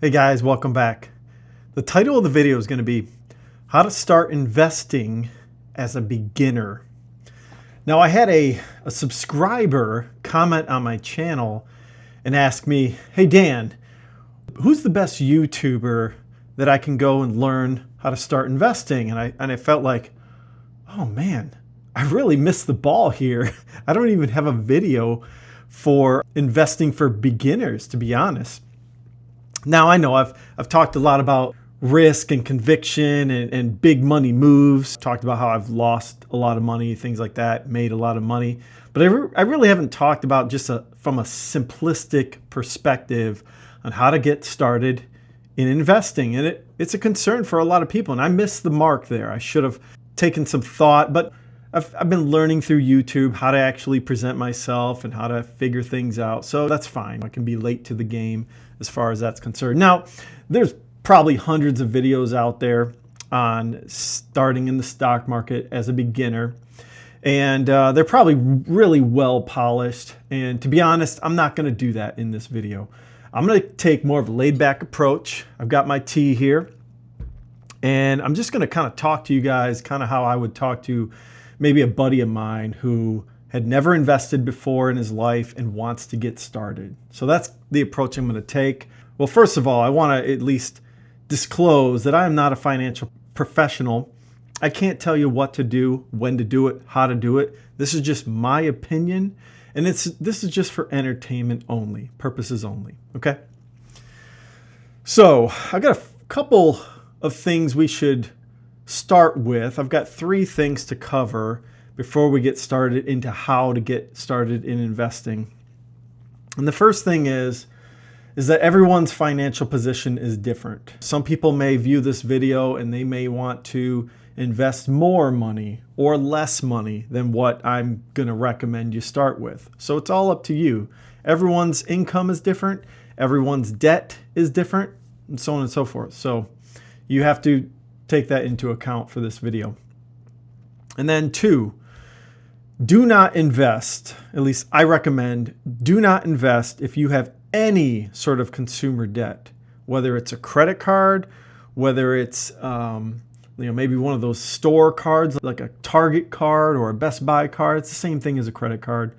Hey guys, welcome back. The title of the video is going to be how to start investing as a beginner. Now, I had a subscriber comment on my channel and ask me, hey Dan, who's the best YouTuber that I can go and learn how to start investing? And I felt like, oh man, I really missed the ball here. I don't even have a video for investing for beginners, to be honest. Now, I know I've talked a lot about risk and conviction and big money moves. Talked about how I've lost a lot of money, things like that, made a lot of money. But I really haven't talked about just from a simplistic perspective on how to get started in investing. And it's a concern for a lot of people. And I missed the mark there. I should have taken some thought, but I've been learning through YouTube how to actually present myself and how to figure things out. So that's fine. I can be late to the game as far as that's concerned. Now, there's probably hundreds of videos out there on starting in the stock market as a beginner. And they're probably really well polished. And to be honest, I'm not going to do that in this video. I'm going to take more of a laid back approach. I've got my tea here. And I'm just going to kind of talk to you guys kind of how I would talk to maybe a buddy of mine who had never invested before in his life and wants to get started. So that's the approach I'm going to take. Well, first of all, I want to at least disclose that I am not a financial professional. I can't tell you what to do, when to do it, how to do it. This is just my opinion, and this is just for entertainment only, purposes only, okay? So I've got a couple of things we should start with. I've got 3 things to cover before we get started into how to get started in investing. And the first thing is that everyone's financial position is different. Some people may view this video and they may want to invest more money or less money than what I'm going to recommend you start with. So it's all up to you. Everyone's income is different. Everyone's debt is different, and so on and so forth. So you have to take that into account for this video. And then 2, do not invest, at least I recommend, do not invest if you have any sort of consumer debt, whether it's a credit card, whether it's maybe one of those store cards like a Target card or a Best Buy card. It's the same thing as a credit card.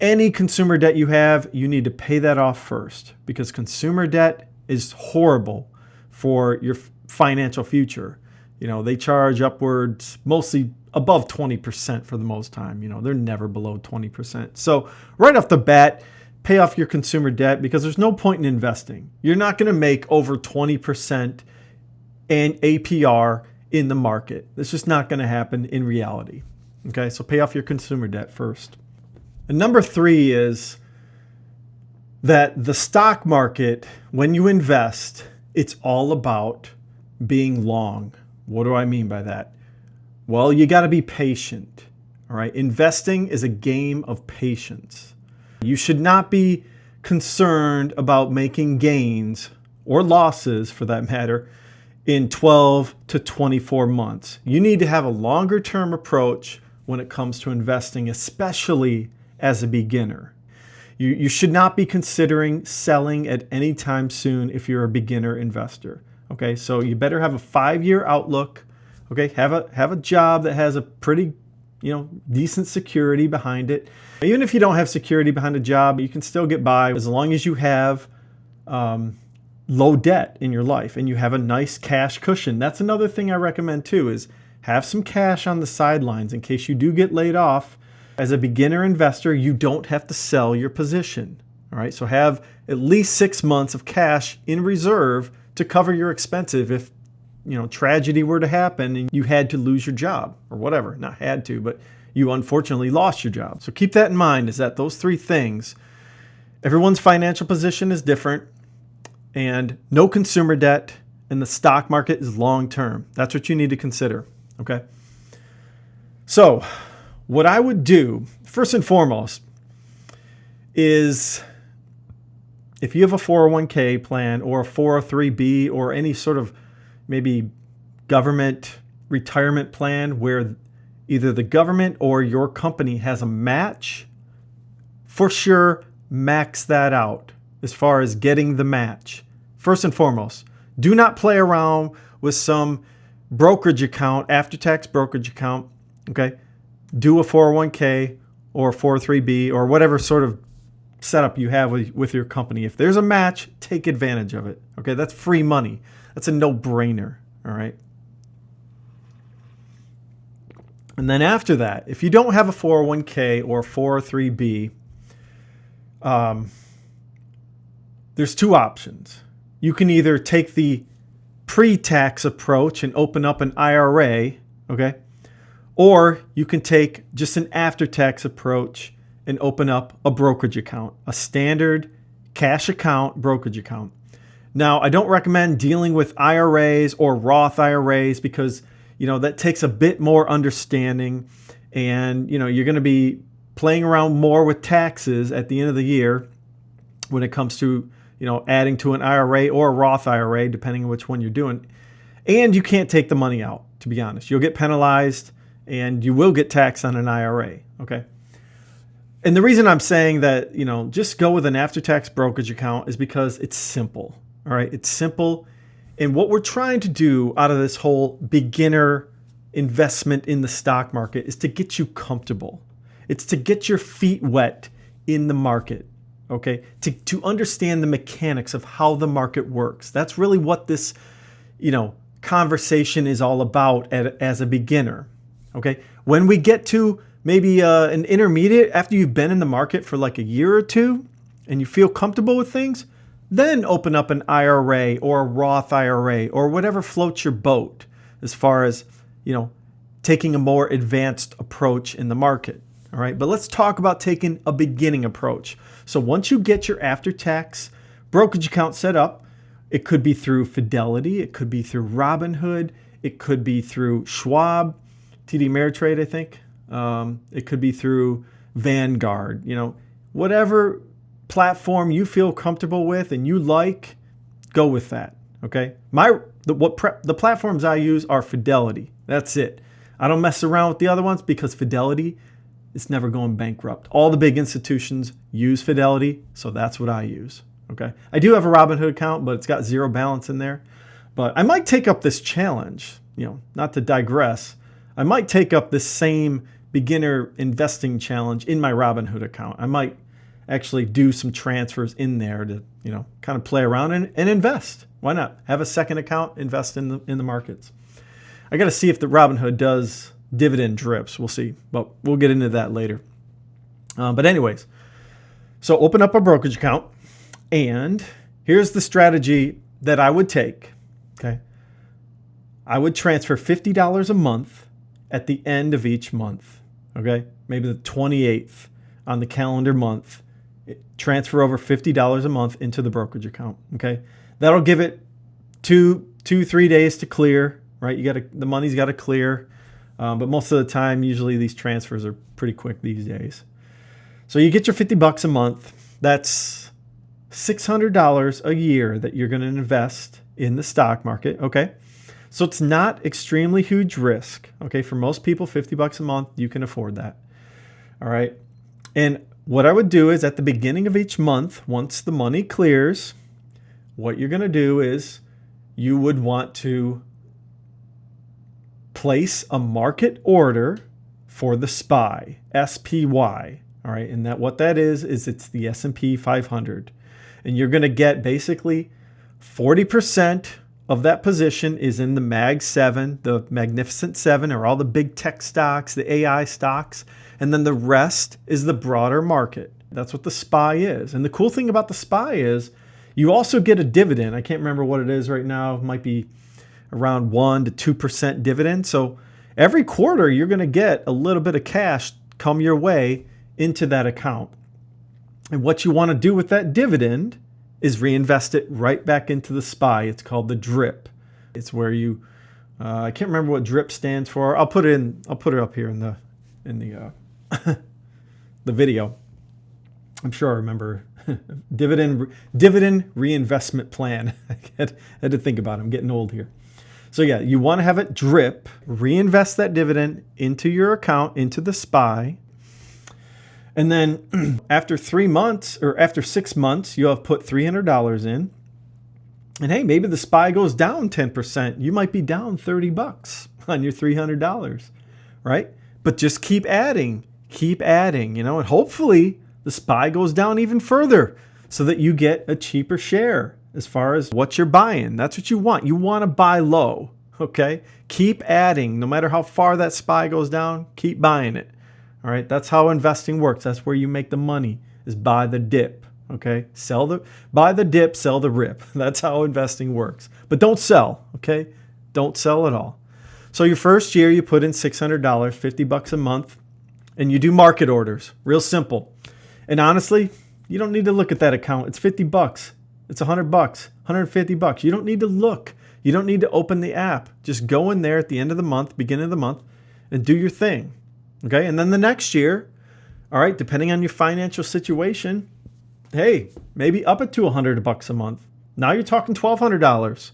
Any consumer debt you have, you need to pay that off first, because consumer debt is horrible for your financial future. They charge upwards, mostly above 20% for the most time. They're never below 20%. So right off the bat, pay off your consumer debt, because there's no point in investing. You're not going to make over 20% and APR in the market. It's just not going to happen in reality. Okay, so pay off your consumer debt first. And number 3 is that the stock market, when you invest, it's all about being long. What do I mean by that? Well, you got to be patient. All right, investing is a game of patience. You should not be concerned about making gains or losses, for that matter, in 12 to 24 months. You need to have a longer term approach when it comes to investing, especially as a beginner. You should not be considering selling at any time soon if you're a beginner investor. Okay, so you better have a 5-year outlook. Okay, have a job that has a pretty, decent security behind it. Even if you don't have security behind a job, you can still get by as long as you have low debt in your life and you have a nice cash cushion. That's another thing I recommend too, is have some cash on the sidelines in case you do get laid off. As a beginner investor, you don't have to sell your position. All right, so have at least 6 months of cash in reserve to cover your expenses if tragedy were to happen and you had to lose your job or whatever. Not had to, but you unfortunately lost your job. So keep that in mind, is that those 3 things, everyone's financial position is different, and no consumer debt, and the stock market is long term. That's what you need to consider. Okay. So what I would do first and foremost is, if you have a 401k plan or a 403b or any sort of maybe government retirement plan where either the government or your company has a match, for sure, max that out as far as getting the match. first and foremost, do not play around with some brokerage account, after-tax brokerage account, okay? Do a 401k or a 403b or whatever sort of setup you have with your company. If there's a match, take advantage of it, okay? That's free money. That's a no-brainer, all right? And then after that, if you don't have a 401k or 403b, there's two options. You can either take the pre-tax approach and open up an IRA, okay? Or you can take just an after-tax approach and open up a brokerage account, a standard cash account, brokerage account. Now, I don't recommend dealing with IRAs or Roth IRAs because, that takes a bit more understanding, and, you're going to be playing around more with taxes at the end of the year when it comes to, adding to an IRA or a Roth IRA, depending on which one you're doing. And you can't take the money out, to be honest. You'll get penalized and you will get taxed on an IRA, okay? And the reason I'm saying that, just go with an after-tax brokerage account is because it's simple, all right? It's simple. And what we're trying to do out of this whole beginner investment in the stock market is to get you comfortable. It's to get your feet wet in the market, okay? To understand the mechanics of how the market works. That's really what this, conversation is all about as a beginner, okay? When we get to maybe an intermediate, after you've been in the market for like a year or two and you feel comfortable with things, then open up an IRA or a Roth IRA or whatever floats your boat as far as, taking a more advanced approach in the market. All right, but let's talk about taking a beginning approach. So once you get your after-tax brokerage account set up, it could be through Fidelity, it could be through Robinhood, it could be through Schwab, TD Ameritrade, I think. It could be through Vanguard, whatever platform you feel comfortable with and you like, go with that, okay? The platforms I use are Fidelity. That's it. I don't mess around with the other ones because Fidelity is never going bankrupt. All the big institutions use Fidelity, so that's what I use, okay? I do have a Robinhood account, but it's got zero balance in there. But I might take up this challenge, not to digress. I might take up this same beginner investing challenge in my Robinhood account. I might actually do some transfers in there to, kind of play around and invest. Why not? Have a second account, invest in the markets. I got to see if the Robinhood does dividend drips. We'll see, but we'll get into that later. But anyways, so open up a brokerage account, and here's the strategy that I would take, okay? I would transfer $50 a month at the end of each month, okay? Maybe the 28th on the calendar month. Transfer over $50 a month into the brokerage account, okay? That'll give it 3 days to clear, right? The money's got to clear, but most of the time, usually these transfers are pretty quick these days. So you get your $50 a month. That's $600 a year that you're going to invest in the stock market, okay? So it's not extremely huge risk, okay? For most people, $50 a month, you can afford that, all right? And what I would do is at the beginning of each month, once the money clears, what you're going to do is you would want to place a market order for the SPY, SPY, all right? And what that is it's the S&P 500. And you're going to get basically 40% of that position is in the Mag 7, the Magnificent 7, or all the big tech stocks, the AI stocks, and then the rest is the broader market. That's what the SPY is. And the cool thing about the SPY is you also get a dividend. I can't remember what it is right now. It might be around 1% to 2% dividend. So every quarter you're going to get a little bit of cash come your way into that account. And what you want to do with that dividend is reinvest it right back into the SPY. It's called the DRIP. It's where you, I can't remember what DRIP stands for. I'll put it up here in the the video. I'm sure I remember dividend reinvestment plan. I had to think about it. I'm getting old here. So yeah, you want to have it DRIP, reinvest that dividend into your account, into the SPY. And then after 3 months or after 6 months, you'll have put $300 in. And hey, maybe the SPY goes down 10%. You might be down $30 on your $300, right? But just keep adding, and hopefully the SPY goes down even further so that you get a cheaper share as far as what you're buying. That's what you want. You want to buy low, okay? Keep adding. No matter how far that SPY goes down, keep buying it, all right? That's how investing works. That's where you make the money, is buy the dip, okay? Buy the dip, sell the rip. That's how investing works. But don't sell, okay? Don't sell at all. So your first year, you put in $600, $50 a month, and you do market orders. Real simple. And honestly, you don't need to look at that account. It's $50. It's $100, $150. You don't need to look. You don't need to open the app. Just go in there at the end of the month, beginning of the month, and do your thing. Okay? And then the next year, all right, depending on your financial situation, hey, maybe up it to $100 a month. Now you're talking $1,200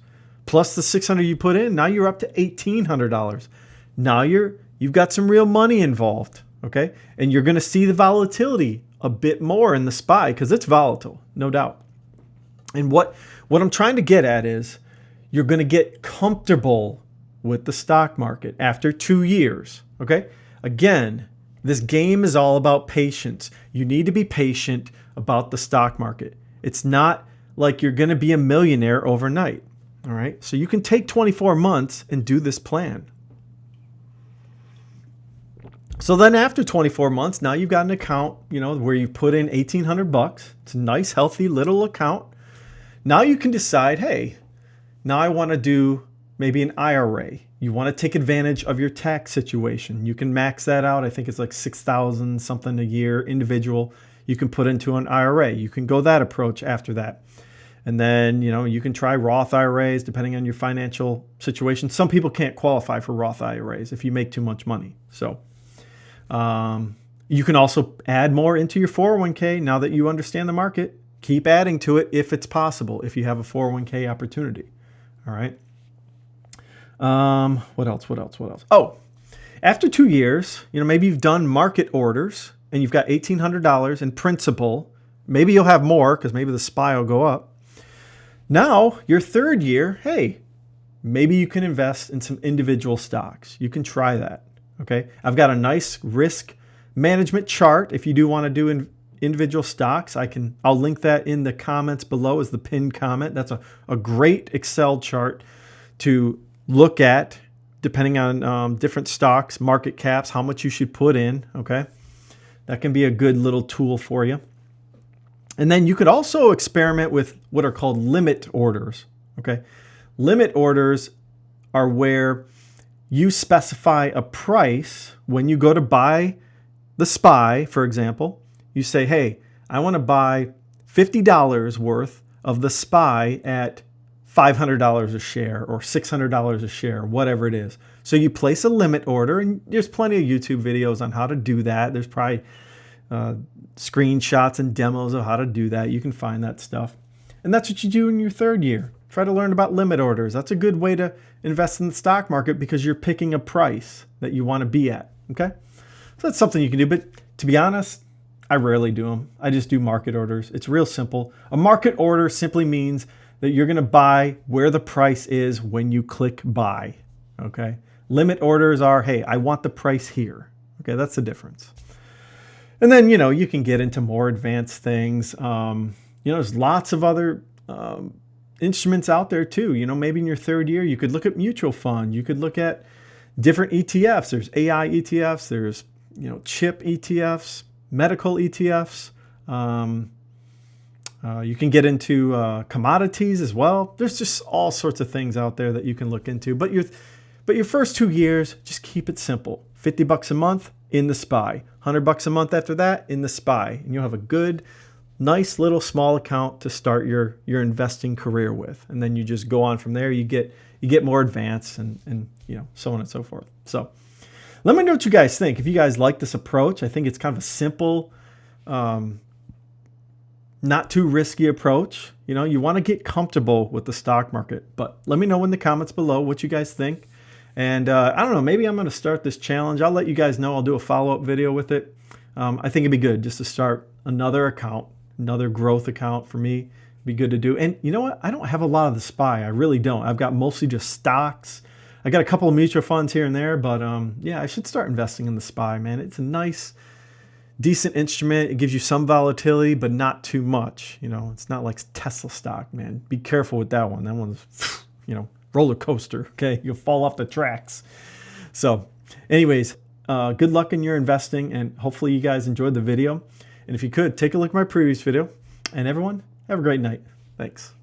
plus the $600 you put in. Now you're up to $1,800. Now you've got some real money involved. Okay? And you're going to see the volatility a bit more in the SPY because it's volatile, no doubt. And what I'm trying to get at is you're going to get comfortable with the stock market after 2 years. Okay? Again, this game is all about patience. You need to be patient about the stock market. It's not like you're going to be a millionaire overnight. All right? So you can take 24 months and do this plan. So then after 24 months, now you've got an account, where you put in $1,800. It's a nice, healthy little account. Now you can decide, hey, now I want to do maybe an IRA. You want to take advantage of your tax situation. You can max that out. I think it's like $6,000 something a year individual. You can put into an IRA. You can go that approach after that. And then, you can try Roth IRAs depending on your financial situation. Some people can't qualify for Roth IRAs if you make too much money. So you can also add more into your 401k now that you understand the market. Keep adding to it if it's possible, if you have a 401k opportunity. All right. What else? Oh, after 2 years, maybe you've done market orders and you've got $1,800 in principal. Maybe you'll have more because maybe the SPY will go up. Now, your third year, hey, maybe you can invest in some individual stocks. You can try that. Okay. I've got a nice risk management chart. If you do want to do individual stocks, I'll link that in the comments below as the pinned comment. That's a great Excel chart to look at depending on different stocks, market caps, how much you should put in. Okay. That can be a good little tool for you. And then you could also experiment with what are called limit orders. Okay. Limit orders are where you specify a price when you go to buy the SPY, for example. You say, hey, I want to buy $50 worth of the SPY at $500 a share or $600 a share, whatever it is. So you place a limit order, and there's plenty of YouTube videos on how to do that. There's probably screenshots and demos of how to do that. You can find that stuff. And that's what you do in your third year. Try to learn about limit orders. That's a good way to invest in the stock market because you're picking a price that you want to be at. Okay? So that's something you can do. But to be honest, I rarely do them. I just do market orders. It's real simple. A market order simply means that you're going to buy where the price is when you click buy. Okay? Limit orders are, hey, I want the price here. Okay? That's the difference. And then, you can get into more advanced things. There's lots of other instruments out there too. Maybe in your third year, you could look at mutual fund. You could look at different ETFs. There's AI ETFs. There's, chip ETFs, medical ETFs. You can get into commodities as well. There's just all sorts of things out there that you can look into. But your first 2 years, just keep it simple. $50 a month in the SPY. $100 a month after that in the SPY. And you'll have a good, nice little small account to start your investing career with. And then you just go on from there. You get more advanced and so on and so forth. So let me know what you guys think. If you guys like this approach, I think it's kind of a simple, not too risky approach. You want to get comfortable with the stock market. But let me know in the comments below what you guys think. And I don't know, maybe I'm going to start this challenge. I'll let you guys know. I'll do a follow-up video with it. I think it'd be good just to start another account, another growth account for me. Be good to do. And you know what? I don't have a lot of the SPY. I really don't. I've got mostly just stocks. I got a couple of mutual funds here and there, but yeah, I should start investing in the SPY, man. It's a nice, decent instrument. It gives you some volatility, but not too much. You know, it's not like Tesla stock, man. Be careful with that one. That one's, you know, roller coaster. Okay, you'll fall off the tracks. So, anyways, good luck in your investing, and hopefully you guys enjoyed the video. And if you could, take a look at my previous video. And everyone, have a great night. Thanks.